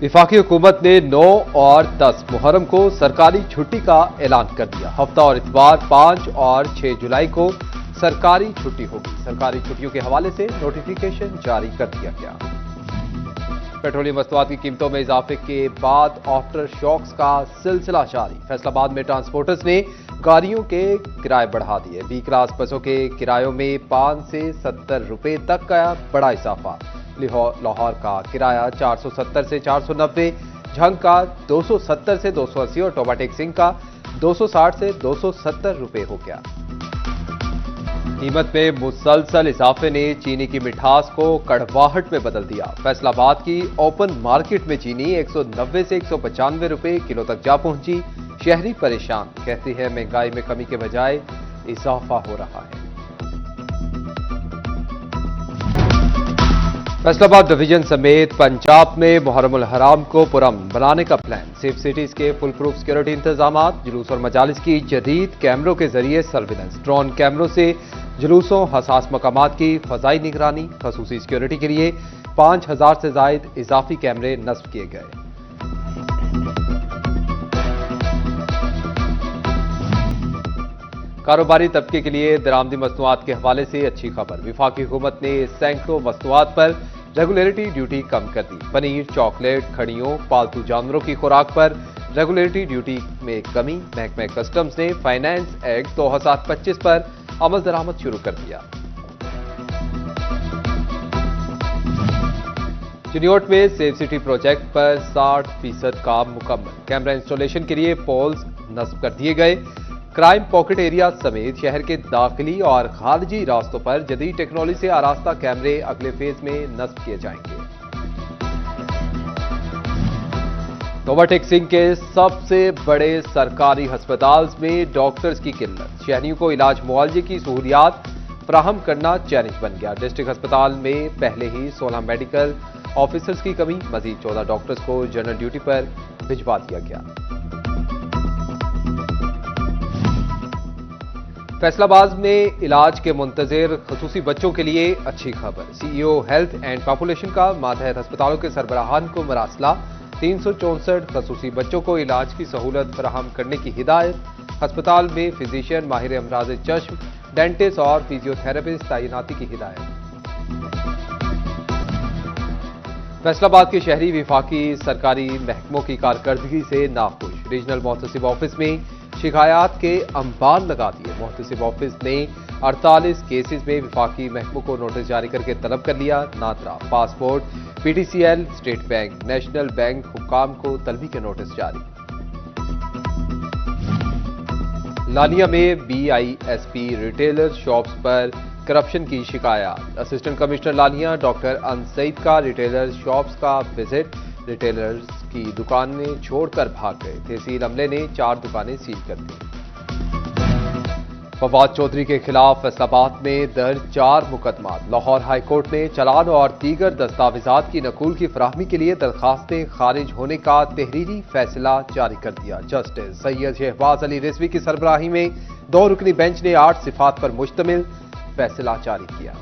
वफाकी हुकूमत ने 9 और 10 मुहर्रम को सरकारी छुट्टी का ऐलान कर दिया। हफ्ता और इतवार 5 और 6 जुलाई को सरकारी छुट्टी होगी। सरकारी छुट्टियों के हवाले से नोटिफिकेशन जारी कर दिया गया। पेट्रोलियम वस्तुआत की कीमतों में इजाफे के बाद आफ्टर शॉक्स का सिलसिला जारी। फैसलाबाद में ट्रांसपोर्टर्स ने गाड़ियों के किराए बढ़ा दिए। बी क्लास बसों के किरायों में 5 से 70 रुपए तक का बड़ा इजाफा। लाहौर का किराया 470 से 490, झंग का 270 से 280 और टोबाटेक सिंह का 260 से 270 रुपए हो गया। कीमत में मुसलसल इजाफे ने चीनी की मिठास को कड़वाहट में बदल दिया। फैसलाबाद की ओपन मार्केट में चीनी 190 से 195 रुपए किलो तक जा पहुंची। शहरी परेशान, कहती है महंगाई में कमी के बजाय इजाफा हो रहा है। फैसलाबाद डिवीजन समेत पंजाब में मुहर्रम उल हराम को पुरअमन बनाने का प्लान। सेफ सिटीज के फुल प्रूफ सिक्योरिटी इंतजामात, जुलूस और मजालिस की जदीद कैमरों के जरिए सर्विलेंस, ड्रोन कैमरों से जुलूसों हसास मकामात की फजाई निगरानी, खसूसी सिक्योरिटी के लिए 5000 से जायद इजाफी कैमरे नस्ब किए गए। कारोबारी तबके के लिए दरामदी मसनूआत के हवाले से अच्छी खबर। वफाकी हुकूमत ने सैकड़ों मसनूआत पर रेगुलेटरी ड्यूटी कम कर दी। पनीर, चॉकलेट, खड़ियों, पालतू जानवरों की खुराक पर रेगुलेटरी ड्यूटी में कमी। महकमा कस्टम्स ने फाइनेंस एक्ट 2025 पर अमल दरामद शुरू कर दिया। चिन्योट में सेफ सिटी प्रोजेक्ट पर 60% काम मुकम्मल। कैमरा इंस्टॉलेशन के लिए पोल्स नस्ब कर दिए गए। क्राइम पॉकेट एरिया समेत शहर के दाखिली और खारजी रास्तों पर जदीद टेक्नोलॉजी से आरास्ता कैमरे अगले फेज में नस्ब किए जाएंगे। टोबाटेक सिंह के सबसे बड़े सरकारी अस्पताल में डॉक्टर्स की किल्लत। शहरियों को इलाज मुआवजे की सहूलियात फराहम करना चैलेंज बन गया। डिस्ट्रिक्ट अस्पताल में पहले ही 16 मेडिकल ऑफिसर्स की कमी। मजीद 14 डॉक्टर्स को जनरल ड्यूटी पर भिजवा दिया गया। फैसलाबाद में इलाज के मुंतजिर खसूसी बच्चों के लिए अच्छी खबर। सीईओ हेल्थ एंड पॉपुलेशन का मातहत अस्पतालों के सरबराहान को मरासला। 364 खसूसी बच्चों को इलाज की सहूलत फराहम करने की हिदायत। अस्पताल में फिजिशियन, माहिर अमराज चश्म, डेंटिस्ट और फिजियोथेरेपिस्ट तैनाती की हिदायत। फैसलाबाद के शहरी वफाकी सरकारी महकमों की कारकर्दगी से नाखुश। रीजनल मोहतसिब ऑफिस में शिकायत के अंबार लगा दिए। मोहतसिब ऑफिस ने 48 केसेस में वफाकी महकमों को नोटिस जारी करके तलब कर लिया। NADRA, passport, PTCL, state bank, national bank हुक्काम को तलबी के नोटिस जारी। लानिया में बीआईएसपी रिटेलर शॉप्स पर करप्शन की शिकायत। Assistant commissioner Lania doctor Ansaeed का रिटेलर शॉप्स का विजिट। रिटेलर्स की दुकानें छोड़कर भाग गए। तहसील अमले ने 4 दुकानें सील कर दी। फवाद चौधरी के खिलाफ फैसलाबाद में दर्ज 4 मुकदमात। लाहौर हाई कोर्ट ने चालान और दीगर दस्तावेजात की नकूल की फराहमी के लिए दरखास्तें खारिज होने का तहरीरी फैसला जारी कर दिया। जस्टिस सैयद शहबाज अली रिजवी की सरबराही में 2 रुकनी बेंच ने 8 सिफात पर मुश्तमिल फैसला जारी किया।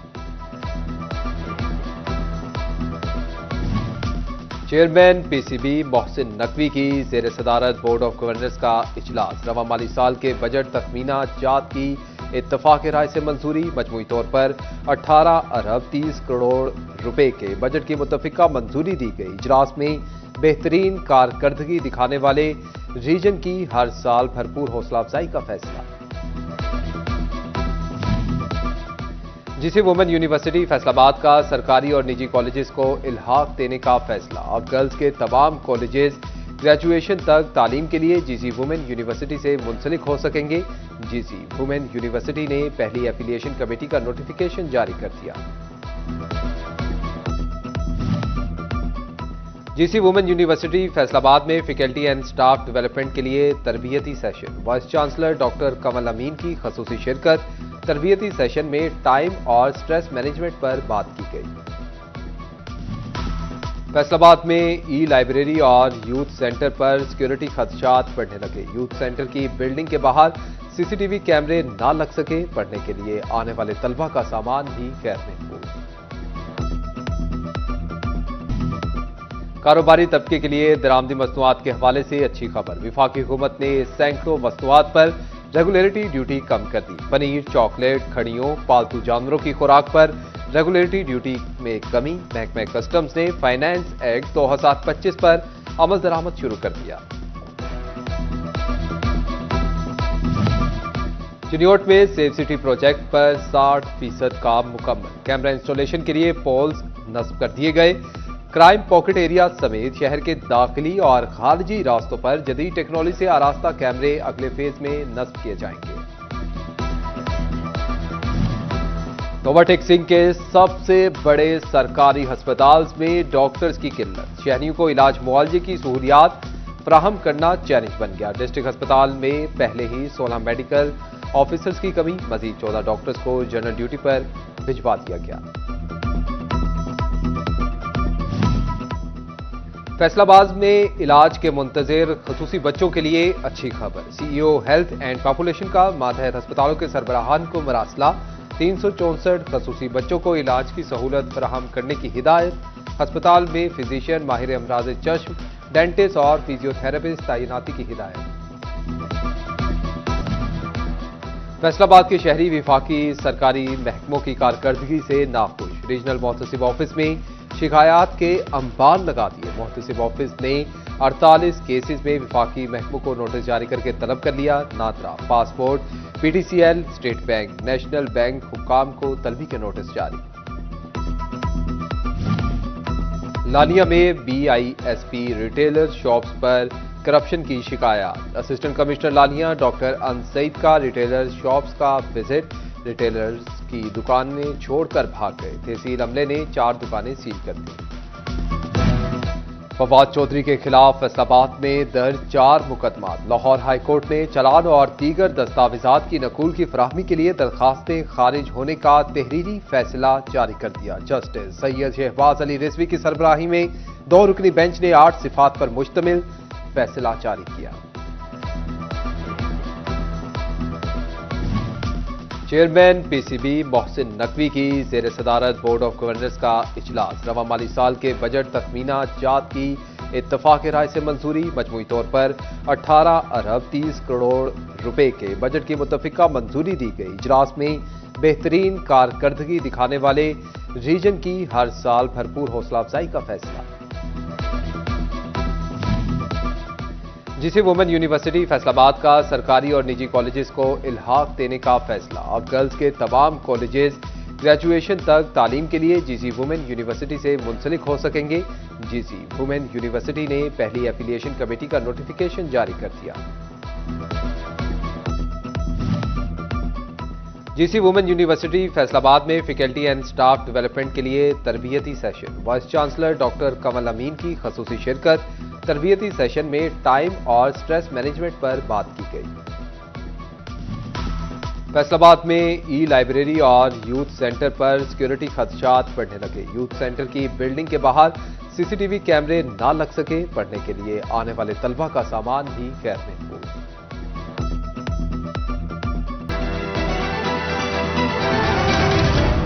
चेयरमैन पीसीबी मोहसिन नकवी की ज़ेर सदारत बोर्ड ऑफ गवर्नर्स का इजलास। रवा माली साल के बजट तखमीना जात की इत्तफाक राय से मंजूरी। मजमूई तौर पर 18 अरब 30 करोड़ रुपए के बजट की मुतफिका मंजूरी दी गई। इजलास में बेहतरीन कारकर्दगी दिखाने वाले रीजन की हर साल भरपूर हौसला अफजाई का फैसला। जीसी वुमेन यूनिवर्सिटी फैसलाबाद का सरकारी और निजी कॉलेजेस को इल्हाक देने का फैसला। अब गर्ल्स के तमाम कॉलेजेस ग्रेजुएशन तक तालीम के लिए जीसी वुमेन यूनिवर्सिटी से मुंसलिक हो सकेंगे। जीसी वुमेन यूनिवर्सिटी ने पहली एफिलिएशन कमेटी का नोटिफिकेशन जारी कर दिया। जीसी वुमेन यूनिवर्सिटी फैसलाबाद में फैकल्टी एंड स्टाफ डेवलपमेंट के लिए तरबियती सेशन। वाइस चांसलर डॉक्टर कमल अमीन की खसूसी शिरकत। तरबियती सेशन में टाइम और स्ट्रेस मैनेजमेंट पर बात की गई। फैसलाबाद में ई लाइब्रेरी और यूथ सेंटर पर सिक्योरिटी खदशात बढ़ने लगे। यूथ सेंटर की बिल्डिंग के बाहर सीसीटीवी कैमरे ना लग सके। पढ़ने के लिए आने वाले तलबा का सामान भी गैर महफूज। कारोबारी तबके के लिए दरामदी मसनूआत के हवाले से अच्छी खबर। वफाकी हुकूमत ने सैकड़ों मसनूआत पर रेगुलेटरी ड्यूटी कम कर दी। पनीर, चॉकलेट, खड़ियों, पालतू जानवरों की खुराक पर रेगुलेटरी ड्यूटी में कमी। महकमा कस्टम्स ने फाइनेंस एक्ट 2025 पर अमल दरामद शुरू कर दिया। चिन्योट में सेफ सिटी प्रोजेक्ट पर 60% काम मुकम्मल। कैमरा इंस्टॉलेशन के लिए पोल्स नस्ब कर दिए गए। क्राइम पॉकेट एरिया समेत शहर के दाखिली और खारजी रास्तों पर जदीद टेक्नोलॉजी से आरास्ता कैमरे अगले फेज में नस्ब किए जाएंगे। ओवरटेक्सिंग के सबसे बड़े सरकारी अस्पताल में डॉक्टर्स की किल्लत। शहरियों को इलाज मुआवजे की सहूलियात फराहम करना चैलेंज बन गया। डिस्ट्रिक्ट अस्पताल में पहले ही 16 मेडिकल ऑफिसर्स की कमी। मजीद 14 डॉक्टर्स को जनरल ड्यूटी पर भिजवा दिया गया। फैसलाबाद में इलाज के मुंतजिर खसूसी बच्चों के लिए अच्छी खबर। सीईओ हेल्थ एंड पॉपुलेशन का मातहत अस्पतालों के सरबराहान को मरासला। 364 खसूसी बच्चों को इलाज की सहूलत फराहम करने की हिदायत। अस्पताल में फिजिशियन, माहिर अमराज चश्म, डेंटिस्ट और फिजियोथेरेपिस्ट तैनाती की हिदायत। फैसलाबाद के शहरी विफाकी सरकारी महकमों की कारकर्दगी से नाखुश। रीजनल मोहतसिब ऑफिस में शिकायत के अंबार लगा दिए। मोहतसिब ऑफिस ने 48 केसेस में विफाकी महकमों को नोटिस जारी करके तलब कर लिया। NADRA, passport, PTCL, state bank, national bank हुक्काम को तलबी के नोटिस जारी। लानिया में बीआईएसपी रिटेलर शॉप्स पर करप्शन की शिकायत। Assistant commissioner Lania doctor Ansaeed का रिटेलर शॉप्स का विजिट। रिटेलर्स की दुकानें छोड़कर भाग गए। तहसील अमले ने 4 दुकानें सील कर दी। फवाद चौधरी के खिलाफ फैसलाबाद में दर्ज 4 मुकदमात। लाहौर हाई कोर्ट ने चालान और दीगर दस्तावेजात की नकूल की फराहमी के लिए दरखास्तें खारिज होने का तहरीरी फैसला जारी कर दिया। जस्टिस सैयद शहबाज अली रिजवी की सरबराही में 2 रुकनी बेंच ने 8 सिफात पर मुश्तमिल फैसला जारी किया। चेयरमैन पीसीबी मोहसिन नकवी की ज़ेर सदारत बोर्ड ऑफ गवर्नर्स का इजलास। रवा माली साल के बजट तखमीना जात की इत्तफाक राय से मंजूरी। मजमूई तौर पर 18 अरब 30 करोड़ रुपए के बजट की मुतफिका मंजूरी दी गई। इजलास में बेहतरीन कारकर्दगी दिखाने वाले रीजन की हर साल भरपूर हौसला अफजाई का फैसला। जीसी वुमेन यूनिवर्सिटी फैसलाबाद का सरकारी और निजी कॉलेजेस को इल्हाक देने का फैसला। अब गर्ल्स के तमाम कॉलेजेस ग्रेजुएशन तक तालीम के लिए जीसी वुमेन यूनिवर्सिटी से मुंसलिक हो सकेंगे। जीसी वुमेन यूनिवर्सिटी ने पहली एफिलिएशन कमेटी का नोटिफिकेशन जारी कर दिया। जीसी वुमेन यूनिवर्सिटी फैसलाबाद में फैकल्टी एंड स्टाफ डेवलपमेंट के लिए तरबियती सेशन। वाइस चांसलर डॉक्टर कमल अमीन की खसूसी शिरकत। तरबियती सेशन में टाइम और स्ट्रेस मैनेजमेंट पर बात की गई। फैसलाबाद में ई लाइब्रेरी और यूथ सेंटर पर सिक्योरिटी खदशात बढ़ने लगे। यूथ सेंटर की बिल्डिंग के बाहर सीसीटीवी कैमरे ना लग सके। पढ़ने के लिए आने वाले तलबा का सामान भी गैर महफूज।